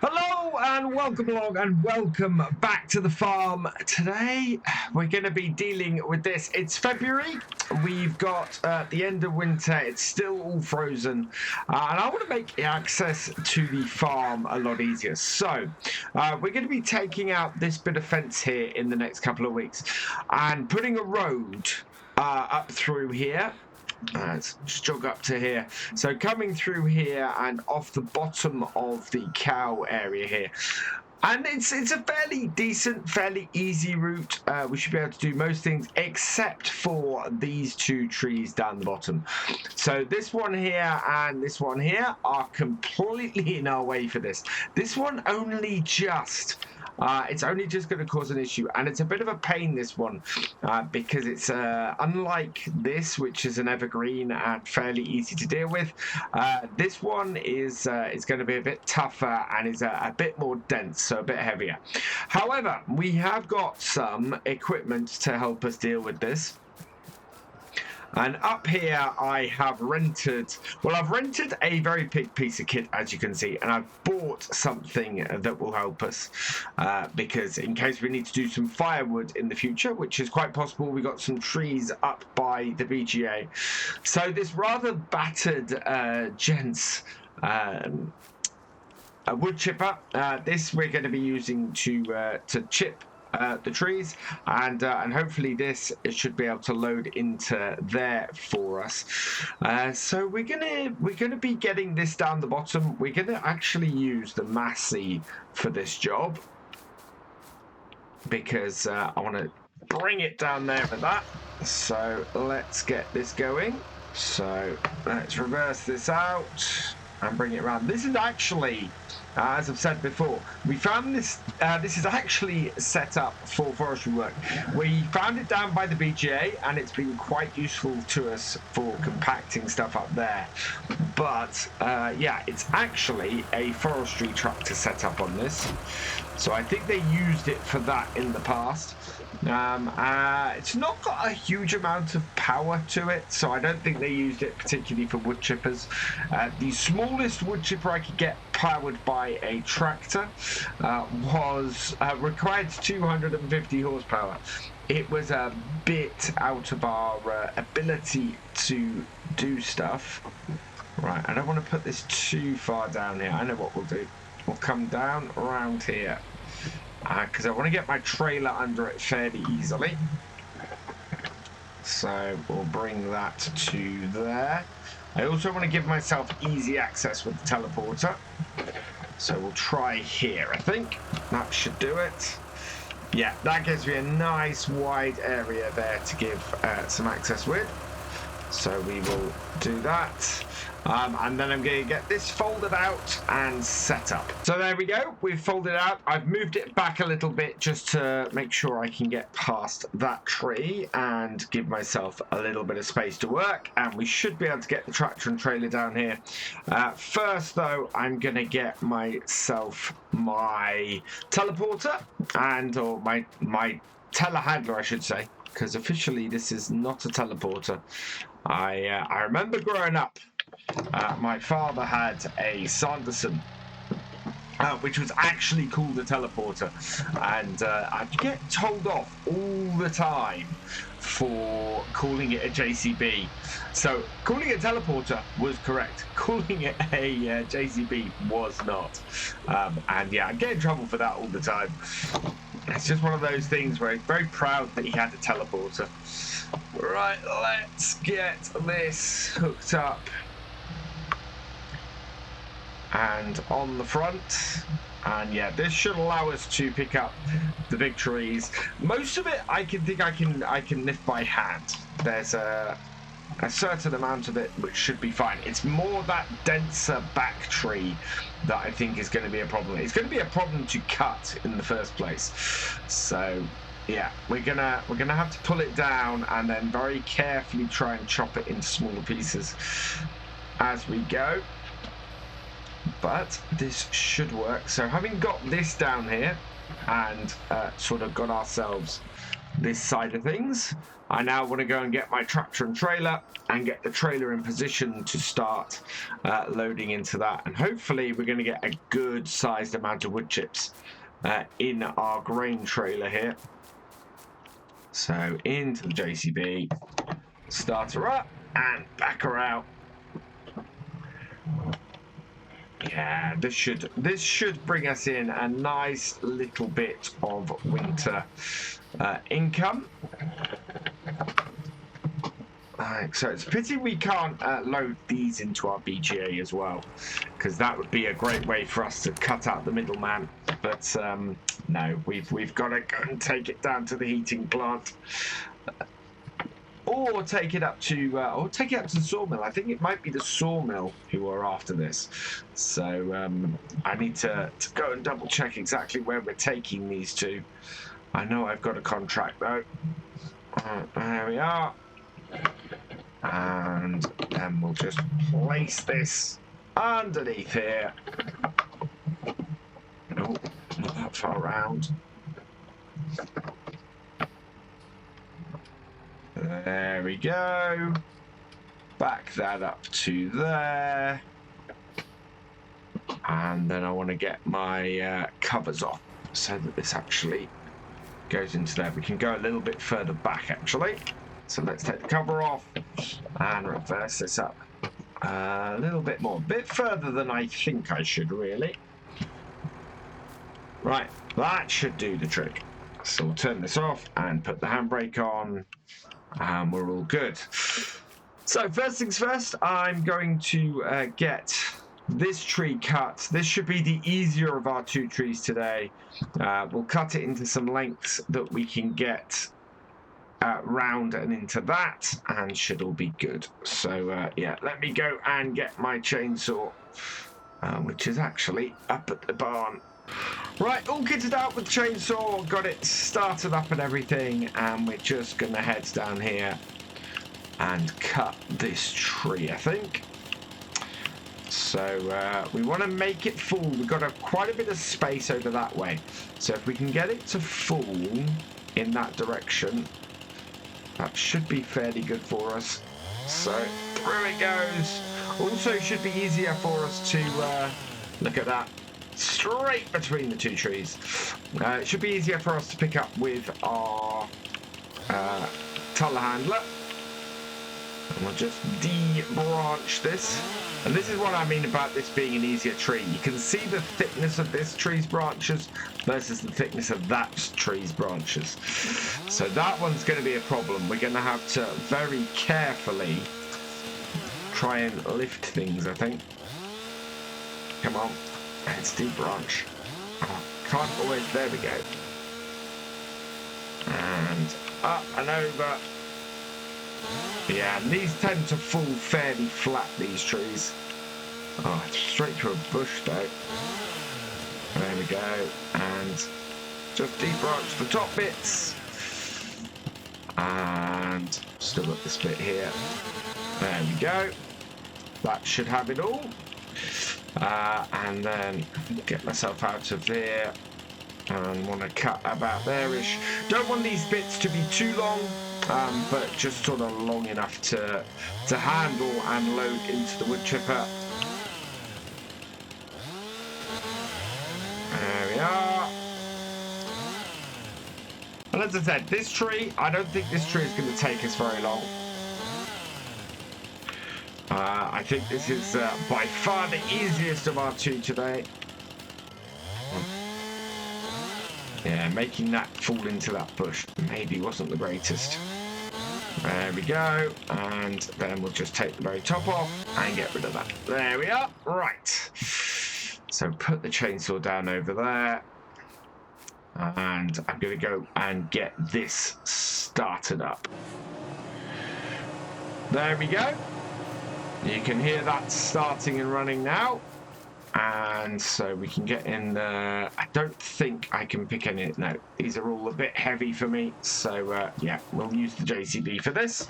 Hello and welcome along and welcome back to the farm. Today we're going to be dealing with this. It's February. We've got the end of winter. It's still all frozen and I want to make access to the farm a lot easier. So we're going to be taking out this bit of fence here in the next couple of weeks and putting a road up through here. Let's just jog up to here. So coming through here and off the bottom of the cow area here. And it's a fairly decent, fairly easy route. We should be able to do most things except for these two trees down the bottom. So this one here and this one here are completely in our way for this. This one only just... it's only just going to cause an issue, and it's a bit of a pain, this one, because it's unlike this, which is an evergreen and fairly easy to deal with. This one is going to be a bit tougher and is a bit more dense, so a bit heavier. However, we have got some equipment to help us deal with this. And up here I have rented, well, I've rented a very big piece of kit, as you can see, and I've bought something that will help us because in case we need to do some firewood in the future, which is quite possible. We got some trees up by the BGA. So this rather battered gents a wood chipper, this we're going to be using to chip the trees, and hopefully this should be able to load into there for us. So we're gonna be getting this down the bottom. We're gonna actually use the Massey for this job because I want to bring it down there for that. So let's get this going. So let's reverse this out and bring it around. This is actually, as I've said before, we found this, this is actually set up for forestry work. We found it down by the BGA and it's been quite useful to us for compacting stuff up there. But yeah, it's actually a forestry tractor set up on this. So I think they used it for that in the past. It's not got a huge amount of power to it, so I don't think they used it particularly for wood chippers. The smallest wood chipper I could get powered by a tractor was required 250 horsepower. It was a bit out of our ability to do stuff. Right, I don't want to put this too far down here. I know what we'll do. We'll come down around here because I want to get my trailer under it fairly easily. So we'll bring that to there. I also want to give myself easy access with the teleporter. So we'll try here, I think. That should do it. Yeah, that gives me a nice wide area there to give some access with. So we will do that. And then I'm going to get this folded out and set up. So there we go. We've folded out. I've moved it back a little bit just to make sure I can get past that tree and give myself a little bit of space to work. And we should be able to get the tractor and trailer down here. First, though, I'm going to get myself my teleporter or my telehandler, I should say, because officially this is not a teleporter. I remember growing up, my father had a Sanderson, which was actually called a teleporter, and I'd get told off all the time for calling it a JCB. So calling it a teleporter was correct. Calling it a JCB was not. And yeah, I get in trouble for that all the time. It's just one of those things where he's very proud that he had a teleporter. Right, let's get this hooked up and on the front. And yeah, this should allow us to pick up the big trees. Most of it I can lift by hand. There's a certain amount of it which should be fine. It's more that denser back tree that I think is going to be a problem. It's going to be a problem to cut in the first place. So yeah, we're gonna have to pull it down and then very carefully try and chop it into smaller pieces as we go. But this should work. So having got this down here and sort of got ourselves this side of things. I now want to go and get my tractor and trailer and get the trailer in position to start loading into that. And hopefully we're going to get a good sized amount of wood chips in our grain trailer here. So into the JCB, start her up and back her out. Yeah, this should bring us in a nice little bit of winter income. So it's a pity we can't load these into our BGA as well, because that would be a great way for us to cut out the middleman. But no, we've got to go and take it down to the heating plant, or take it up to the sawmill. I think it might be the sawmill who are after this. So I need to go and double check exactly where we're taking these to. I know I've got a contract though. There we are. And then we'll just place this underneath here. Oh, not that far around. There we go. Back that up to there. And then I want to get my covers off so that this actually goes into there. We can go a little bit further back actually. So let's take the cover off and reverse this up a little bit more. A bit further than I think I should, really. Right, that should do the trick. So we'll turn this off and put the handbrake on, and we're all good. So first things first, I'm going to get this tree cut. This should be the easier of our two trees today. We'll cut it into some lengths that we can get round and into that, and should all be good. So yeah, let me go and get my chainsaw, which is actually up at the barn. Right, all kitted out with the chainsaw, got it started up and everything, and we're just gonna head down here and cut this tree, I think. So we want to make it full. We've got quite a bit of space over that way, so if we can get it to full in that direction, that should be fairly good for us. So through it goes. Also should be easier for us to look at that, straight between the two trees. It should be easier for us to pick up with our telehandler. And we'll just de-branch this. And this is what I mean about this being an easier tree. You can see the thickness of this tree's branches versus the thickness of that tree's branches. So that one's going to be a problem. We're going to have to very carefully try and lift things, I think. Come on, let's de-branch. Oh, can't always, there we go. And up and over. Yeah, and these tend to fall fairly flat, these trees. Oh, straight to a bush though. There we go. And just de-branch the top bits. And still got this bit here. There we go. That should have it all. And then get myself out of there. And want to cut about there-ish. Don't want these bits to be too long. But just sort of long enough to handle and load into the wood chipper. There we are. And as I said, this tree, I don't think this tree is going to take us very long. I think this is by far the easiest of our two today. Yeah, making that fall into that bush maybe wasn't the greatest. There we go, and then we'll just take the very top off and get rid of that. There we are. Right. So put the chainsaw down over there, and I'm going to go and get this started up. There we go. You can hear that starting and running now. And so we can get in there. I don't think I can pick any. No, these are all a bit heavy for me. So yeah, we'll use the JCB for this.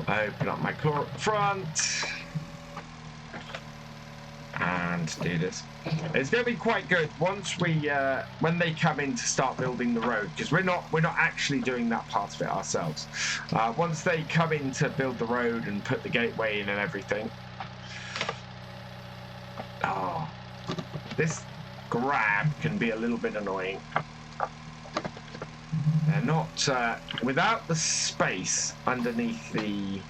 Open up my claw at the front. and do this. It's going to be quite good once we when they come in to start building the road, because we're not actually doing that part of it ourselves. Once they come in to build the road and put the gateway in and everything. Oh, this grab can be a little bit annoying. They're not without the space underneath the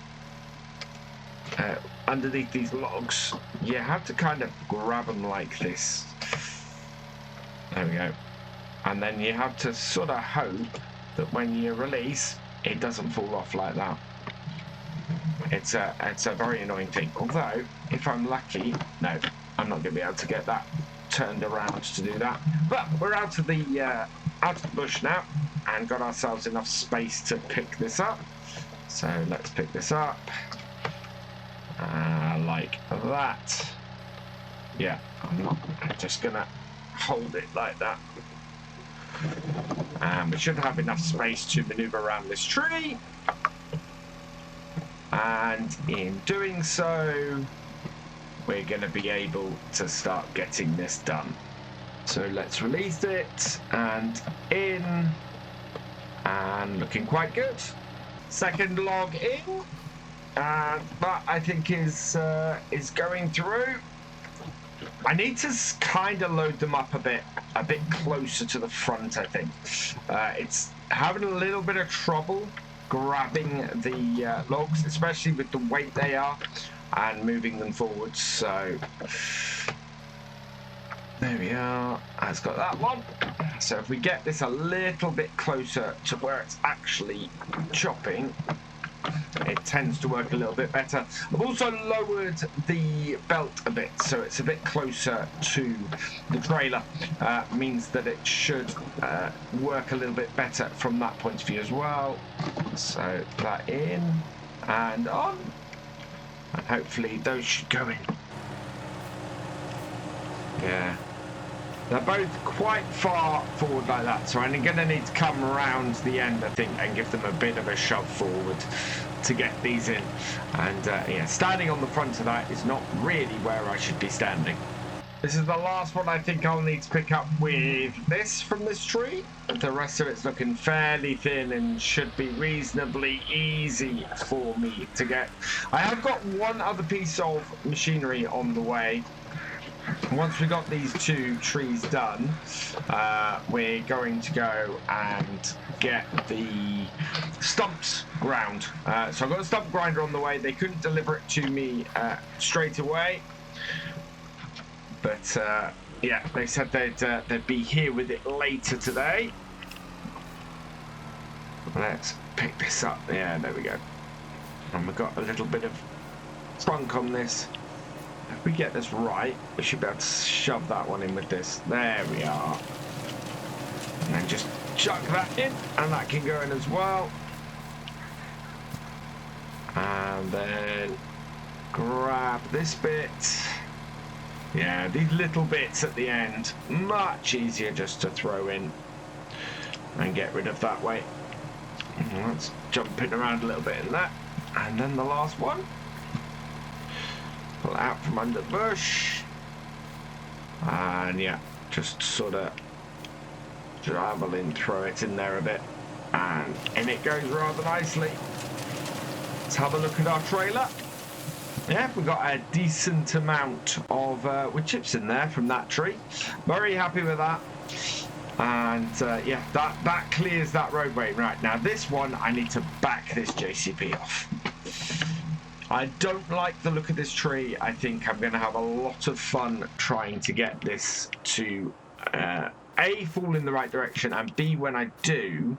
underneath these logs. You have to kind of grab them like this. There we go. And then you have to sort of hope that when you release, it doesn't fall off like that. It's a very annoying thing. Although, if I'm lucky, no, I'm not going to be able to get that turned around to do that. But we're out of the bush now, and got ourselves enough space to pick this up. So let's pick this up. Like that. Yeah, I'm just gonna hold it like that. And we should have enough space to maneuver around this tree. And in doing so, we're gonna be able to start getting this done. So let's release it, and in, and looking quite good. Second log in. That I think is going through. I need to kind of load them up a bit closer to the front. I think it's having a little bit of trouble grabbing the logs, especially with the weight they are, and moving them forwards. So there we are. That's got that one. So if we get this a little bit closer to where it's actually chopping, it tends to work a little bit better. I've also lowered the belt a bit, so it's a bit closer to the trailer. Means that it should work a little bit better from that point of view as well. So that in and on, and hopefully those should go in. Yeah. They're both quite far forward like that, so I'm going to need to come around the end, I think, and give them a bit of a shove forward to get these in. And yeah, standing on the front of that is not really where I should be standing. This is the last one I think I'll need to pick up with this from this tree. The rest of it's looking fairly thin and should be reasonably easy for me to get. I have got one other piece of machinery on the way. Once we got these two trees done, we're going to go and get the stumps ground. So I've got a stump grinder on the way. They couldn't deliver it to me straight away, but yeah, they said they'd be here with it later today. Let's pick this up. Yeah, there we go. And we've got a little bit of trunk on this. If we get this right, we should be able to shove that one in with this. There we are. And then just chuck that in, and that can go in as well. And then grab this bit. Yeah, these little bits at the end, much easier just to throw in and get rid of that way. Let's jump it around a little bit in that. And then the last one. Pull it out from under the bush, and yeah, just sort of traveling through it in there a bit, and in it goes rather nicely. Let's have a look at our trailer. Yeah, we got a decent amount of wood chips in there from that tree. Very happy with that. And yeah, that clears that roadway. Right, now this one I need to back this JCB off. I don't like the look of this tree. I think I'm going to have a lot of fun trying to get this to A, fall in the right direction, and B, when I do,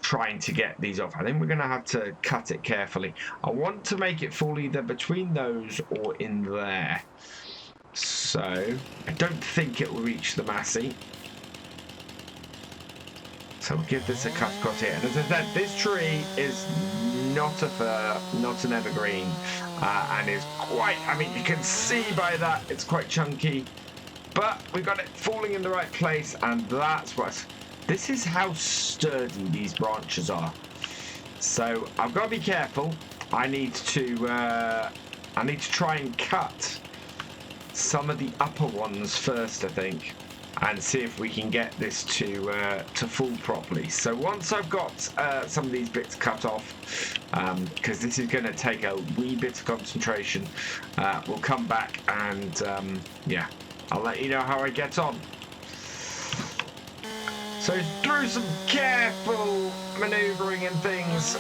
trying to get these off. I think we're going to have to cut it carefully. I want to make it fall either between those or in there. So I don't think it will reach the Massey. So we'll give this a cut here. And as I said, this tree is not a fir, not an evergreen, and is quite, I mean, you can see by that it's quite chunky, but we've got it falling in the right place, and that's what, this is how sturdy these branches are. So I've got to be careful. I need to try and cut some of the upper ones first, I think, and see if we can get this to full properly. So once I've got some of these bits cut off, because this is going to take a wee bit of concentration, we'll come back and yeah, I'll let you know how I get on. So through some careful manoeuvring and things,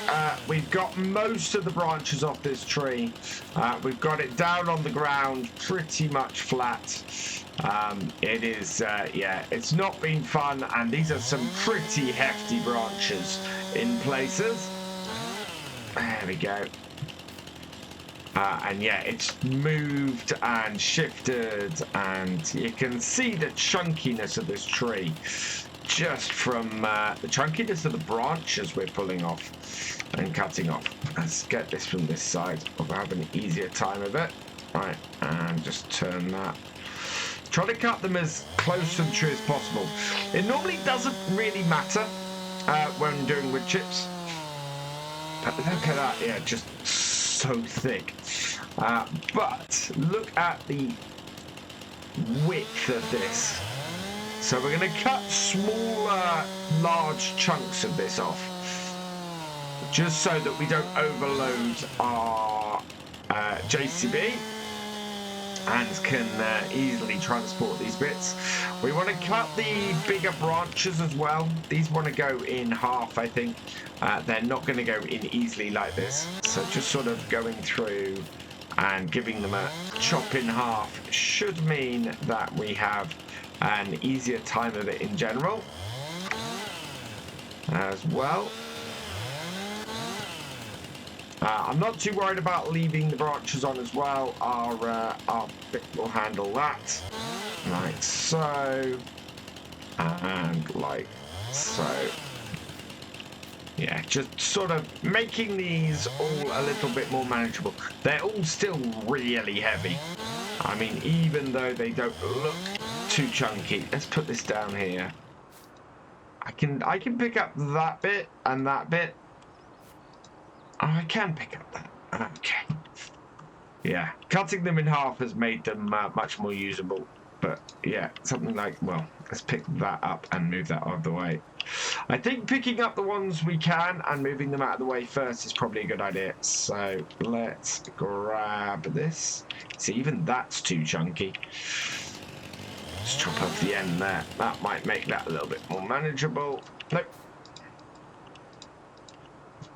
we've got most of the branches off this tree. We've got it down on the ground, pretty much flat. It is, yeah, it's not been fun, and these are some pretty hefty branches in places. There we go. And yeah, it's moved and shifted, and you can see the chunkiness of this tree just from the chunkiness of the branches we're pulling off and cutting off. Let's get this from this side. We'll have an easier time of it. Right, and just turn that. Try to cut them as close to the tree as possible. It normally doesn't really matter when doing wood chips. But look at that, yeah, just so thick. But look at the width of this. So we're going to cut smaller, large chunks of this off, just so that we don't overload our JCB and can easily transport these bits. We want to cut the bigger branches as well. These want to go in half, I think. They're not going to go in easily like this. So just sort of going through and giving them a chop in half should mean that we have an easier time of it in general as well. I'm not too worried about leaving the branches on as well. Our bit will handle that, like so, and like so. Yeah, just sort of making these all a little bit more manageable. They're all still really heavy. I mean, even though they don't look too chunky. Let's put this down here. I can pick up that bit and that bit. Oh, I can pick up that. Okay. Yeah, cutting them in half has made them much more usable. But yeah, something like, well, let's pick that up and move that out of the way. I think picking up the ones we can and moving them out of the way first is probably a good idea. So let's grab this. See, even that's too chunky. Let's chop off the end there. That might make that a little bit more manageable. Nope.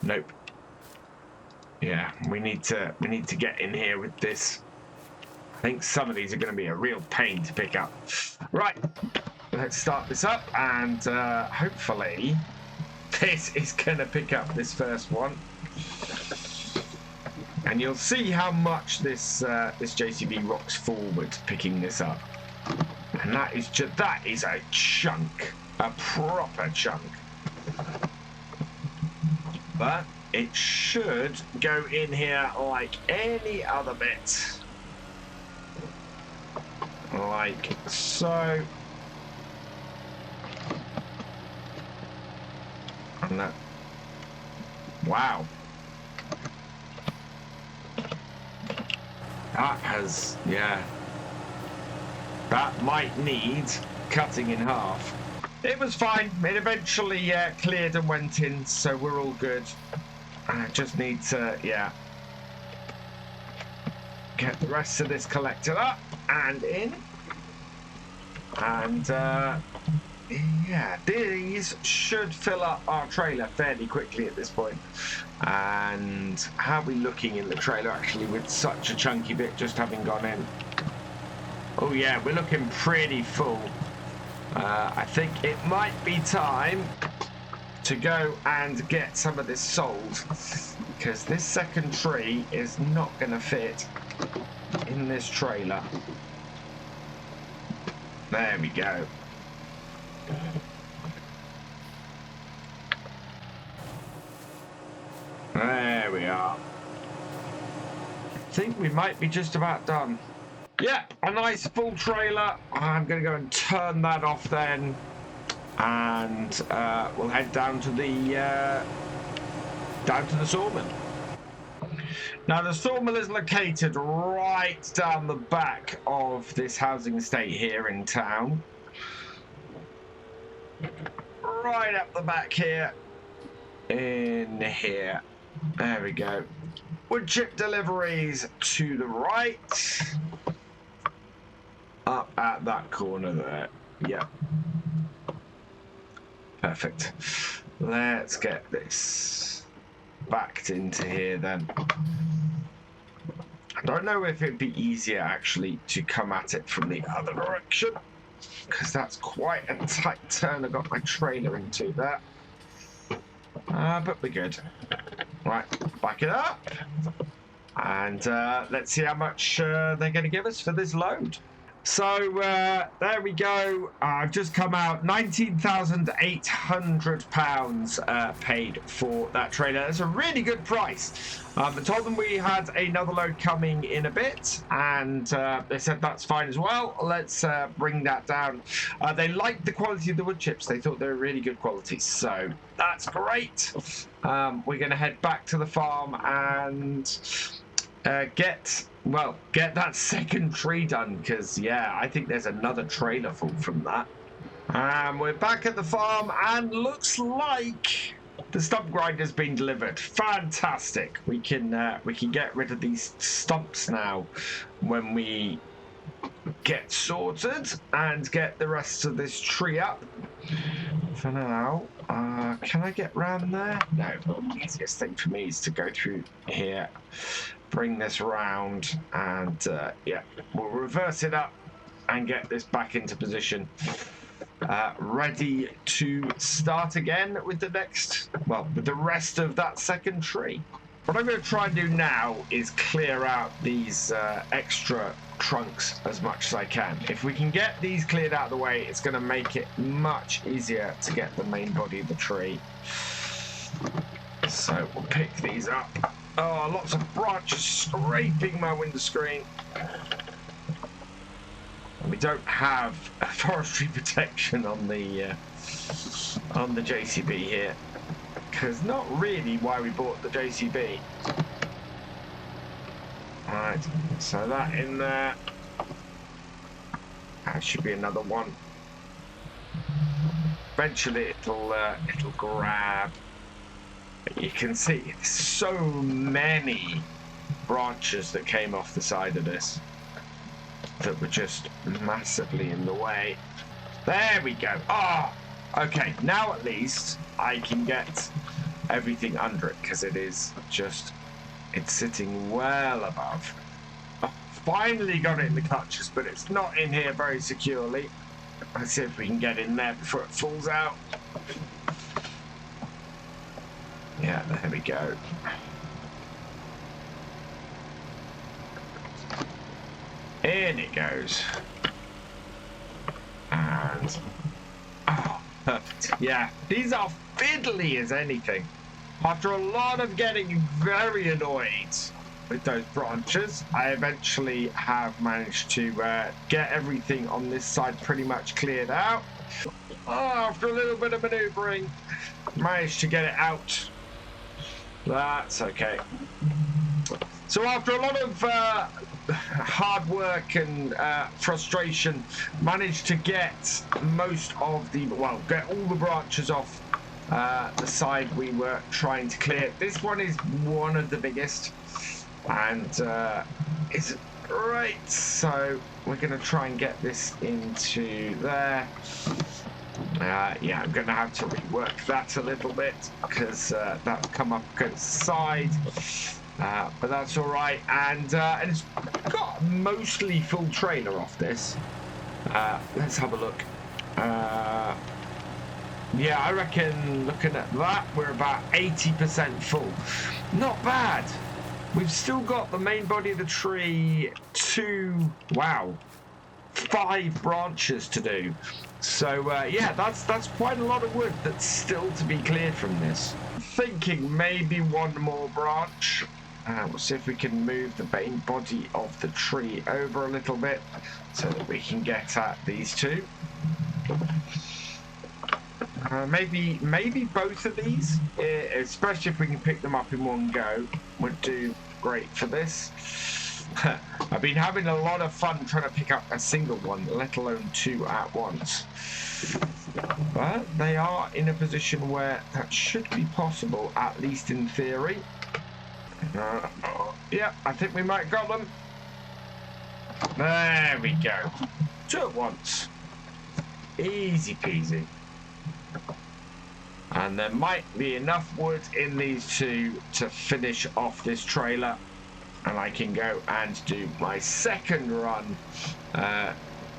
Nope. Yeah, we need to get in here with this. I think some of these are going to be a real pain to pick up. Right, let's start this up, and hopefully this is going to pick up this first one. And you'll see how much this JCB rocks forward picking this up. And that is a chunk, a proper chunk. But it should go in here like any other bit. Like so. And that. Wow. That has, yeah. That might need cutting in half. It was fine. It eventually cleared and went in, so we're all good. I just need to, yeah, get the rest of this collected up and in. And yeah, these should fill up our trailer fairly quickly at this point. And how are we looking in the trailer actually with such a chunky bit just having gone in? Oh yeah, we're looking pretty full. I think it might be time to go and get some of this sold, because this second tree is not going to fit in this trailer. There we go. There we are. I think we might be just about done. Yeah, a nice full trailer. I'm going to go and turn that off then. And we'll head down to the sawmill. Now the sawmill is located right down the back of this housing estate here in town. Right up the back here. In here. There we go. Wood chip deliveries to the right. Up at that corner there. Yep. Perfect. Let's get this backed into here then. I don't know if it'd be easier actually to come at it from the other direction, because that's quite a tight turn I got my trailer into there. But we're good. Right, back it up. And let's see how much they're going to give us for this load. So there we go. I've just come out £19,800 paid for that trailer. That's a really good price. I told them we had another load coming in a bit, and they said that's fine as well. Let's bring that down. They liked the quality of the wood chips. They thought they were really good quality, so that's great. We're going to head back to the farm and get that second tree done, because yeah, I think there's another trailer full from that. We're back at the farm, and looks like the stump grinder's been delivered. Fantastic. We can get rid of these stumps now when we get sorted and get the rest of this tree up. For now, can I get round there? No, the easiest thing for me is to go through here, bring this round, and yeah, we'll reverse it up and get this back into position, ready to start again with the next, well, with the rest of that second tree. What I'm going to try and do now is clear out these extra trunks as much as I can. If we can get these cleared out of the way, it's going to make it much easier to get the main body of the tree. So we'll pick these up. Oh, lots of branches scraping my window screen. We don't have a forestry protection on the JCB here, because not really why we bought the JCB. Right, so that in there. That should be another one. Eventually it'll grab. But you can see there's so many branches that came off the side of this that were just massively in the way. There we go. Ah, oh, okay. Now at least I can get everything under it, because it is just, it's sitting well above. Oh, finally got it in the clutches, but it's not in here very securely. Let's see if we can get in there before it falls out. Yeah, there we go. In it goes. And oh, perfect. Yeah, these are fiddly as anything. After a lot of getting very annoyed with those branches, I eventually have managed to get everything on this side pretty much cleared out. Oh, after a little bit of maneuvering, managed to get it out. That's okay. So after a lot of hard work and frustration, managed to get most of the, well, get all the branches off the side we were trying to clear. This one is one of the biggest, and it's right, so we're going to try and get this into there. Yeah, I'm going to have to rework that a little bit, because that's come up against the side. But that's all right, and it's got mostly full trailer off this. Let's have a look. Yeah, I reckon looking at that, we're about 80% full. Not bad. We've still got the main body of the tree, 5 branches to do. So yeah, that's quite a lot of wood that's still to be cleared from this. Thinking maybe one more branch. We'll see if we can move the main body of the tree over a little bit so that we can get at these two. Maybe both of these, especially if we can pick them up in one go, would do great for this. I've been having a lot of fun trying to pick up a single one, let alone two at once. But they are in a position where that should be possible, at least in theory. Yeah, I think we might got them. There we go. Two at once. Easy peasy. And there might be enough wood in these two to finish off this trailer. And I can go and do my second run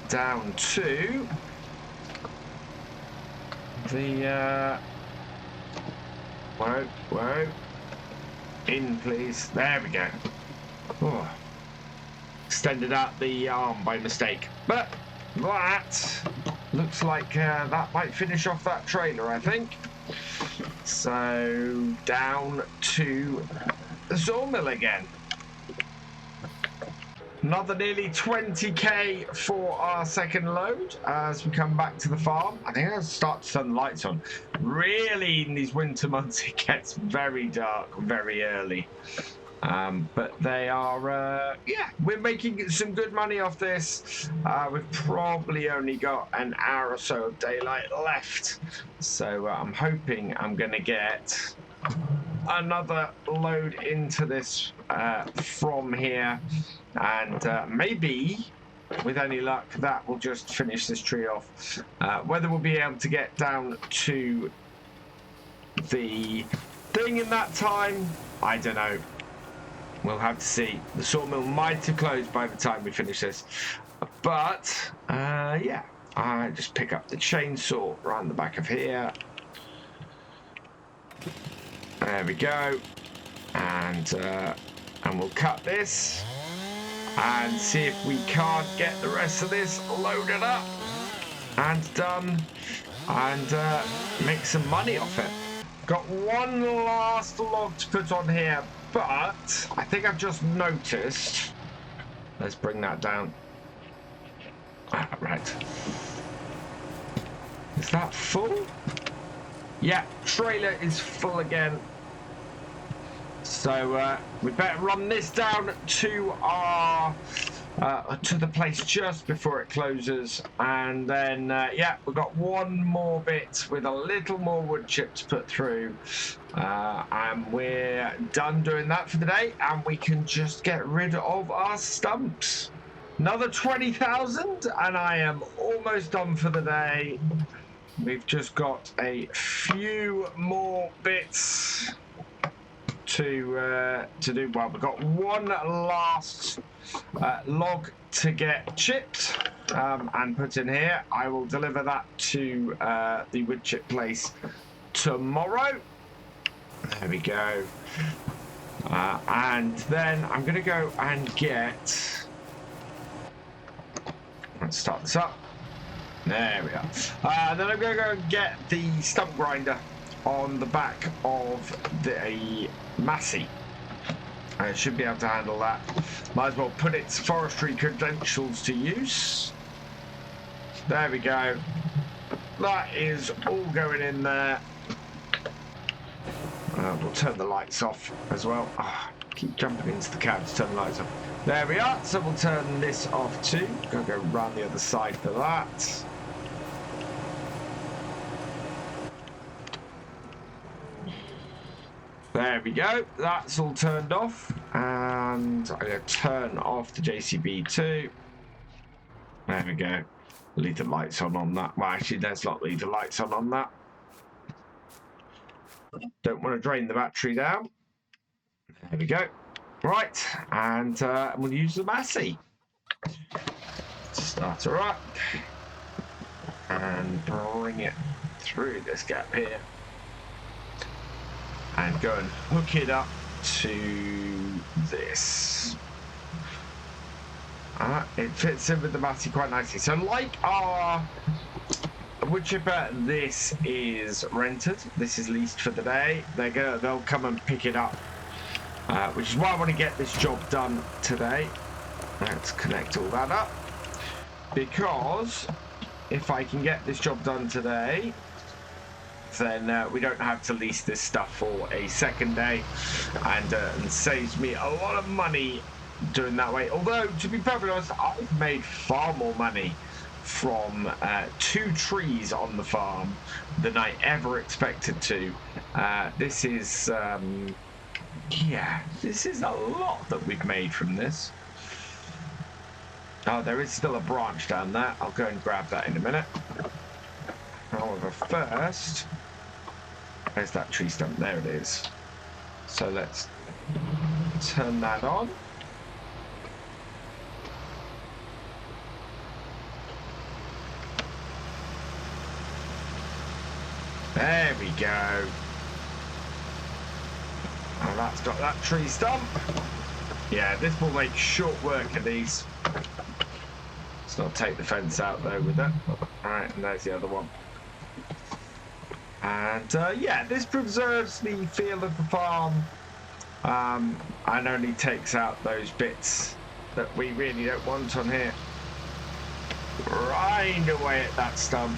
down to the... Whoa. In, please. There we go. Oh. Extended out the arm by mistake. But that looks like that might finish off that trailer, I think. So down to the sawmill again. Another nearly 20k for our second load as we come back to the farm. I think I'll start to turn the lights on. Really, in these winter months, it gets very dark very early. But they are, yeah, we're making some good money off this. We've probably only got an hour or so of daylight left. So I'm hoping I'm going to get another load into this from here. And maybe, with any luck, that will just finish this tree off. Whether we'll be able to get down to the thing in that time, I don't know. We'll have to see. The sawmill might have closed by the time we finish this. But, yeah, I just pick up the chainsaw around the back of here. There we go. And we'll cut this. And see if we can't get the rest of this loaded up and done and make some money off it. Got one last log to put on here, but I think I've just noticed. Let's bring that down. Right. Is that full? Yeah, trailer is full again. So we better run this down to our to the place just before it closes, and then yeah, we've got one more bit with a little more wood chips put through, and we're done doing that for the day, and we can just get rid of our stumps. Another 20,000, and I am almost done for the day. We've just got a few more bits to do. Well, we've got one last log to get chipped and put in here. I will deliver that to the wood chip place tomorrow. There we go. And then I'm going to go and get... Let's start this up. There we are. Then I'm going to go and get the stump grinder on the back of the Massey. I should be able to handle that. Might as well put its forestry credentials to use. There we go. That is all going in there. We'll turn the lights off as well. Keep jumping into the cab to turn the lights off. There we are. So we'll turn this off too. Gonna go round the other side for that. There we go, that's all turned off, and I'm going to turn off the JCB too. There we go, leave the lights on that. Well, actually, let's not leave the lights on that. Don't want to drain the battery down. There we go. Right, and we'll use the Massey. Start her up, and bring it through this gap here. And go and hook it up to this. It fits in with the Massey quite nicely. So like our wood chipper, this is rented. This is leased for the day. They'll come and pick it up, which is why I want to get this job done today. Let's connect all that up, because if I can get this job done today, then we don't have to lease this stuff for a second day, and saves me a lot of money doing that way. Although, to be perfectly honest, I've made far more money from 2 trees on the farm than I ever expected to. This is, yeah, this is a lot that we've made from this. Oh, there is still a branch down there. I'll go and grab that in a minute. However, first, where's that tree stump? There it is. So let's turn that on. There we go. And that's got that tree stump. Yeah, this will make short work of these. Let's not take the fence out though with it. Alright, and there's the other one. And yeah, this preserves the feel of the farm, and only takes out those bits that we really don't want on here. Grind away at that stump.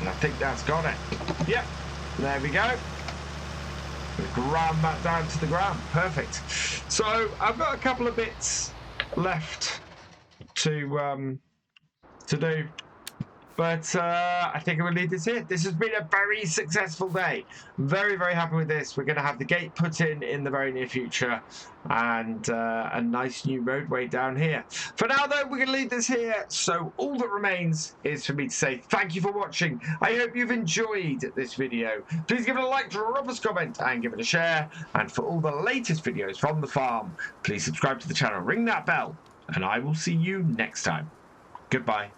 And I think that's got it. Yep, there we go. We ground that down to the ground. Perfect. So I've got a couple of bits left to do, but I think I'm gonna leave this here. This has been a very successful day. Very, very happy with this. We're gonna have the gate put in the very near future, and a nice new roadway down here. For now though, we're gonna leave this here, so all that remains is for me to say thank you for watching. I hope you've enjoyed this video. Please give it a like, drop us a comment, and give it a share. And for all the latest videos from the farm, please subscribe to the channel, ring that bell, and I will see you next time. Goodbye.